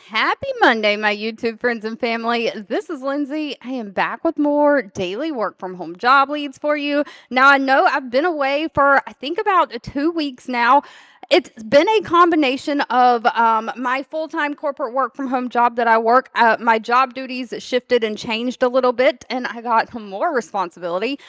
Happy Monday, my YouTube friends and family. This is Lindsay. I am back with more daily work from home job leads for you. Now, I know I've been away for, I think, about 2 weeks now. It's been a combination of my full-time corporate work from home job that I work. My job duties shifted and changed a little bit, and I got more responsibility.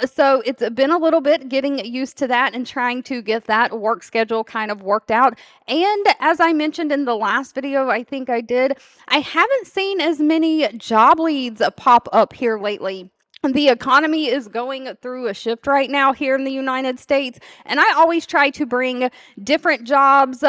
So it's been a little bit getting used to that and trying to get that work schedule kind of worked out. And as I mentioned in the last video, I think I did, I haven't seen as many job leads pop up here lately. The economy is going through a shift right now here in the United States, and I always try to bring different jobs.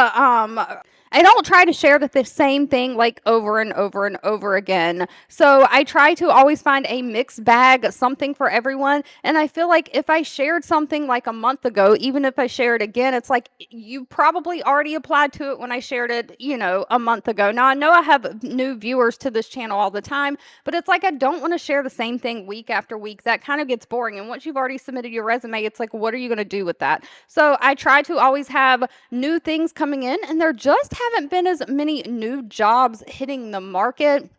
I don't try to share the same thing like over and over and over again. So I try to always find a mixed bag, something for everyone. And I feel like if I shared something like a month ago, even if I share it again, it's like you probably already applied to it when I shared it, a month ago. Now, I know I have new viewers to this channel all the time, but it's like I don't want to share the same thing week after week. That kind of gets boring. And once you've already submitted your resume, it's like, what are you going to do with that? So I try to always have new things coming in, and there just haven't been as many new jobs hitting the market.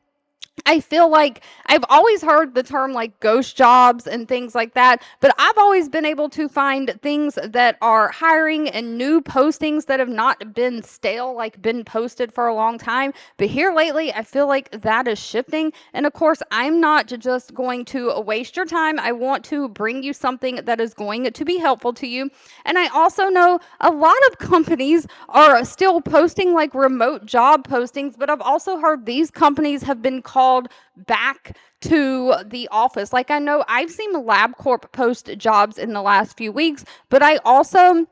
I feel like I've always heard the term like ghost jobs and things like that, but I've always been able to find things that are hiring and new postings that have not been stale, like been posted for a long time. But here lately, I feel like that is shifting. And of course, I'm not just going to waste your time. I want to bring you something that is going to be helpful to you. And I also know a lot of companies are still posting like remote job postings, but I've also heard these companies have been called back to the office. Like I know I've seen LabCorp post jobs in the last few weeks, but I also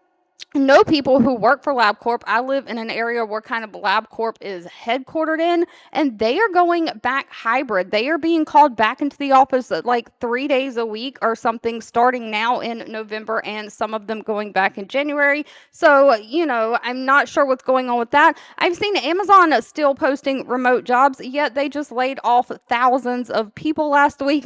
know people who work for LabCorp. I live in an area where kind of LabCorp is headquartered in, and they are going back hybrid. They are being called back into the office like 3 days a week or something starting now in November, and some of them going back in January. So, I'm not sure what's going on with that. I've seen Amazon still posting remote jobs, yet they just laid off thousands of people last week.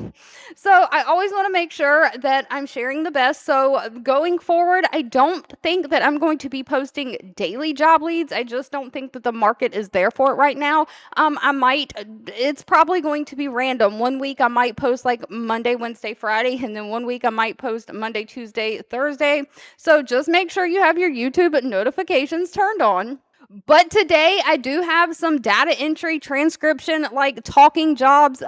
So I always want to make sure that I'm sharing the best. So going forward, I don't think that I'm going to be posting daily job leads. I just don't think that the market is there for it right now. It's probably going to be random. One week I might post like Monday, Wednesday, Friday, and then one week I might post Monday, Tuesday, Thursday. So just make sure you have your YouTube notifications turned on. But today I do have some data entry, transcription, like talking jobs,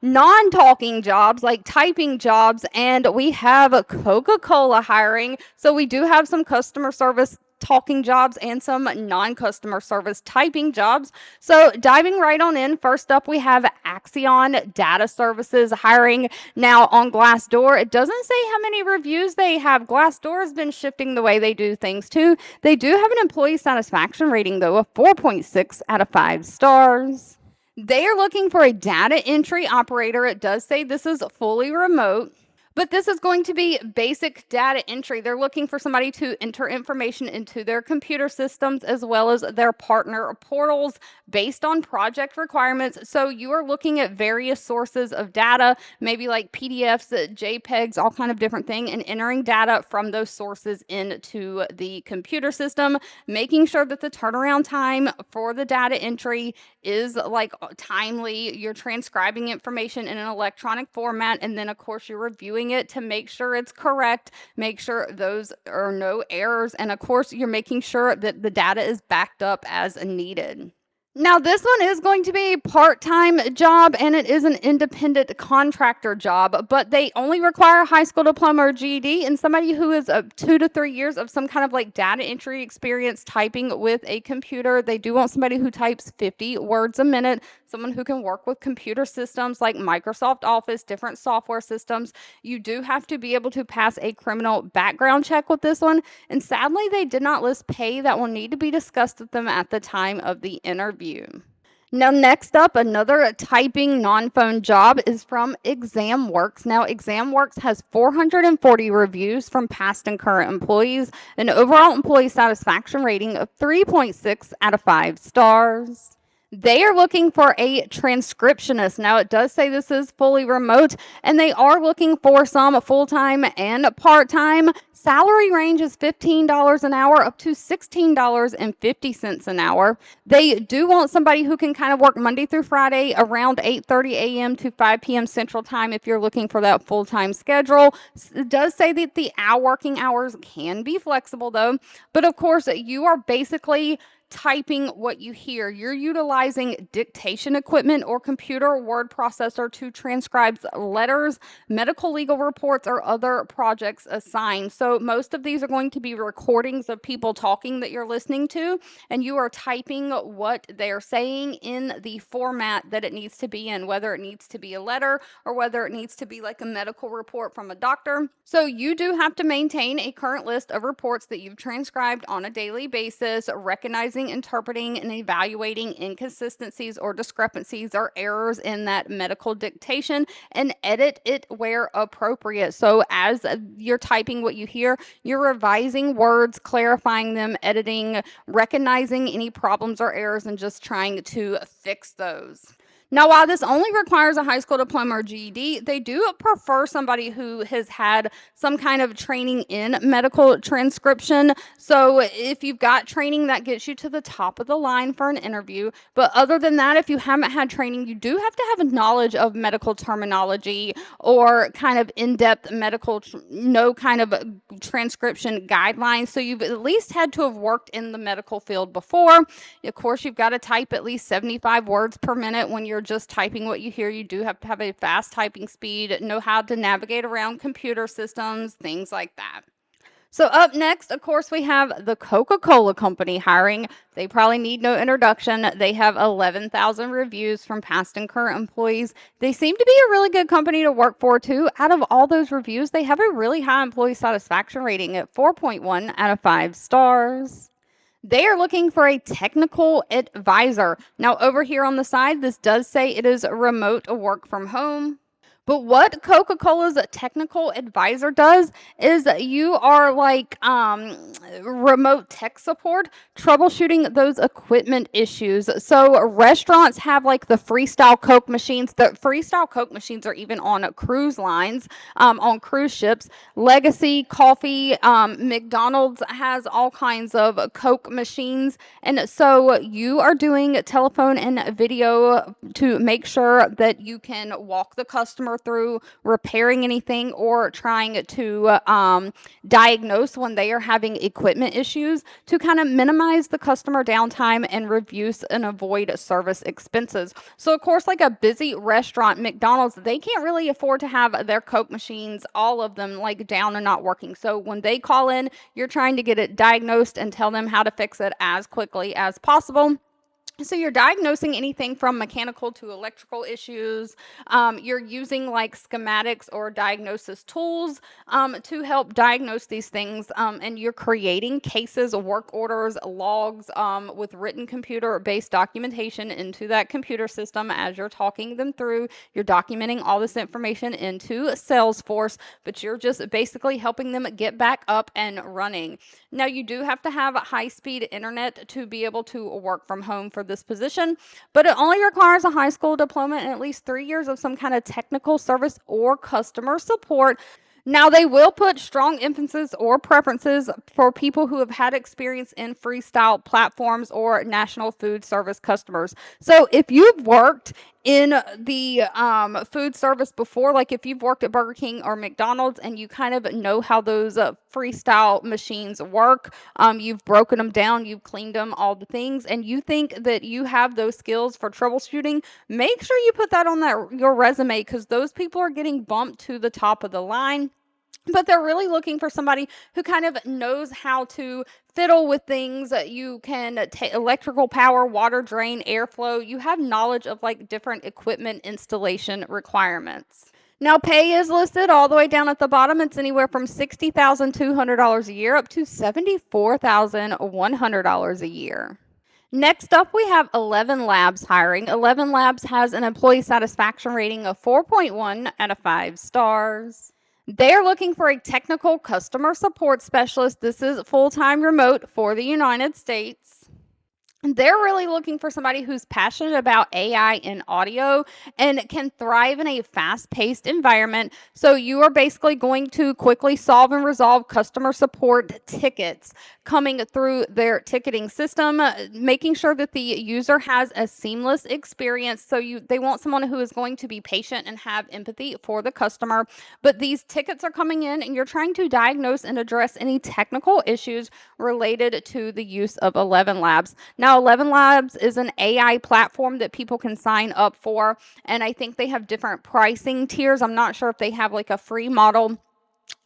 non-talking jobs, like typing jobs, and we have Coca-Cola hiring. So we do have some customer service talking jobs and some non-customer service typing jobs. So diving right on in, first up we have Axion Data Services hiring now on Glassdoor. It doesn't say how many reviews they have. Glassdoor has been shifting the way they do things too. They do have an employee satisfaction rating though of 4.6 out of 5 stars. They are looking for a data entry operator. It does say this is fully remote. But this is going to be basic data entry. They're looking for somebody to enter information into their computer systems as well as their partner portals based on project requirements. So you are looking at various sources of data, maybe like PDFs, JPEGs, all kind of different thing, and entering data from those sources into the computer system, making sure that the turnaround time for the data entry is like timely. You're transcribing information in an electronic format, and then of course you're reviewing it to make sure it's correct, make sure those are no errors, and of course you're making sure that the data is backed up as needed. Now, this one is going to be a part-time job, and it is an independent contractor job, but they only require a high school diploma or GED and somebody who is 2 to 3 years of some kind of like data entry experience typing with a computer. They do want somebody who types 50 words a minute, someone who can work with computer systems like Microsoft Office, different software systems. You do have to be able to pass a criminal background check with this one, and sadly, they did not list pay. That will need to be discussed with them at the time of the interview. Now, next up, another typing non-phone job is from ExamWorks. Now, ExamWorks has 440 reviews from past and current employees, an overall employee satisfaction rating of 3.6 out of 5 stars. They are looking for a transcriptionist. Now, it does say this is fully remote, and they are looking for some full time and part time. Salary range is $15 an hour up to $16.50 an hour. They do want somebody who can kind of work Monday through Friday around 8:30 a.m. to 5 p.m. Central Time if you're looking for that full time schedule. It does say that the working hours can be flexible, though. But of course, you are basically typing what you hear. You're utilizing dictation equipment or computer word processor to transcribe letters, medical legal reports, or other projects assigned. So most of these are going to be recordings of people talking that you're listening to, and you are typing what they're saying in the format that it needs to be in, whether it needs to be a letter or whether it needs to be like a medical report from a doctor. So you do have to maintain a current list of reports that you've transcribed on a daily basis, recognizing, interpreting, and evaluating inconsistencies or discrepancies or errors in that medical dictation, and edit it where appropriate. So as you're typing what you hear, you're revising words, clarifying them, editing, recognizing any problems or errors, and just trying to fix those. Now, while this only requires a high school diploma or GED, they do prefer somebody who has had some kind of training in medical transcription. So if you've got training, that gets you to the top of the line for an interview. But other than that, if you haven't had training, you do have to have a knowledge of medical terminology or kind of in-depth medical, no kind of transcription guidelines. So you've at least had to have worked in the medical field before. Of course, you've got to type at least 75 words per minute when you're just typing what you hear. You do have to have a fast typing speed, know how to navigate around computer systems, things like that. So up next, of course, we have the Coca-Cola Company hiring. They probably need no introduction. They have 11,000 reviews from past and current employees. They seem to be a really good company to work for, too. Out of all those reviews, they have a really high employee satisfaction rating at 4.1 out of 5 stars. They are looking for a technical advisor. Now, over here on the side, this does say it is remote work from home. But what Coca-Cola's technical advisor does is you are like remote tech support, troubleshooting those equipment issues. So restaurants have like the Freestyle Coke machines. The Freestyle Coke machines are even on cruise lines, on cruise ships. Legacy Coffee, McDonald's has all kinds of Coke machines. And so you are doing telephone and video to make sure that you can walk the customer through repairing anything or trying to diagnose when they are having equipment issues to kind of minimize the customer downtime and reduce and avoid service expenses. So, of course, like a busy restaurant, McDonald's, they can't really afford to have their Coke machines, all of them, like down and not working. So when they call in, you're trying to get it diagnosed and tell them how to fix it as quickly as possible. So you're diagnosing anything from mechanical to electrical issues. You're using like schematics or diagnosis tools to help diagnose these things. And you're creating cases, work orders, logs with written computer-based documentation into that computer system as you're talking them through. You're documenting all this information into Salesforce, but you're just basically helping them get back up and running. Now, you do have to have high-speed internet to be able to work from home for this position, but it only requires a high school diploma and at least 3 years of some kind of technical service or customer support. Now, they will put strong emphasis or preferences for people who have had experience in freestyle platforms or national food service customers. So if you've worked in the food service before, like if you've worked at Burger King or McDonald's and you kind of know how those freestyle machines work, you've broken them down, you've cleaned them, all the things, and you think that you have those skills for troubleshooting, make sure you put that on your resume, because those people are getting bumped to the top of the line. But they're really looking for somebody who kind of knows how to fiddle with things. You can take electrical power, water drain, airflow. You have knowledge of like different equipment installation requirements. Now, pay is listed all the way down at the bottom. It's anywhere from $60,200 a year up to $74,100 a year. Next up, we have 11 Labs hiring. 11 Labs has an employee satisfaction rating of 4.1 out of 5 stars. They're looking for a technical customer support specialist. This is full-time remote for the United States. They're really looking for somebody who's passionate about AI and audio and can thrive in a fast paced environment. So, you are basically going to quickly solve and resolve customer support tickets coming through their ticketing system, making sure that the user has a seamless experience. So, they want someone who is going to be patient and have empathy for the customer. But these tickets are coming in, and you're trying to diagnose and address any technical issues related to the use of 11 Labs. Now, 11 Labs is an AI platform that people can sign up for, and I think they have different pricing tiers. I'm not sure if they have like a free model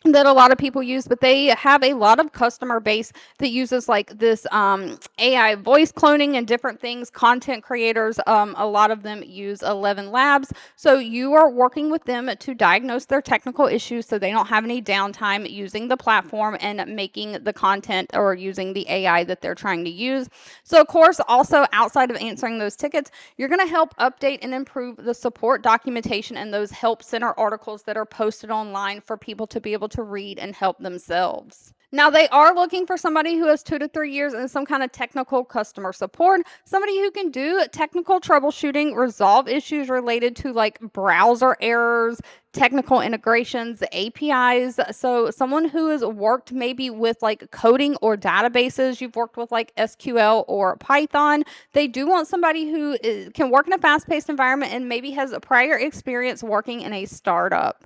that a lot of people use, but they have a lot of customer base that uses like this AI voice cloning and different things. Content creators, a lot of them use 11 Labs. So you are working with them to diagnose their technical issues so they don't have any downtime using the platform and making the content or using the AI that they're trying to use. So, of course, also outside of answering those tickets, you're going to help update and improve the support documentation and those help center articles that are posted online for people to be able to read and help themselves. Now, they are looking for somebody who has 2 to 3 years in some kind of technical customer support, somebody who can do technical troubleshooting, resolve issues related to like browser errors, technical integrations, APIs. So, someone who has worked maybe with like coding or databases, you've worked with like SQL or Python. They do want somebody who can work in a fast paced environment and maybe has a prior experience working in a startup.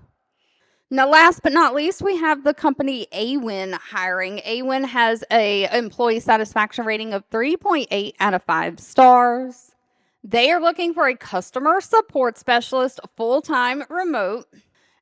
Now, last but not least, we have the company Aiwyn hiring. Aiwyn has a employee satisfaction rating of 3.8 out of 5 stars. They are looking for a customer support specialist, full-time, remote.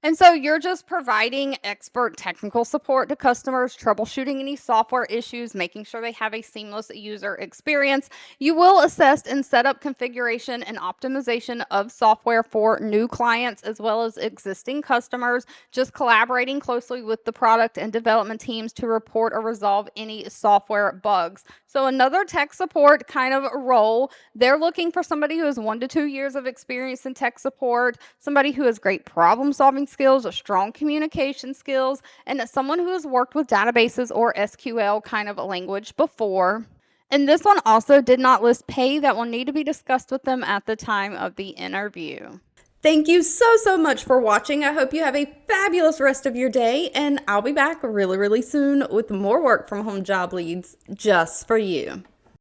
And so you're just providing expert technical support to customers, troubleshooting any software issues, making sure they have a seamless user experience. You will assess and set up configuration and optimization of software for new clients as well as existing customers, just collaborating closely with the product and development teams to report or resolve any software bugs. So, another tech support kind of role. They're looking for somebody who has 1 to 2 years of experience in tech support, somebody who has great problem solving skills, strong communication skills, and someone who has worked with databases or SQL kind of a language before. And this one also did not list pay. That will need to be discussed with them at the time of the interview. Thank you so much for watching. I hope you have a fabulous rest of your day, and I'll be back really soon with more work from home job leads just for you.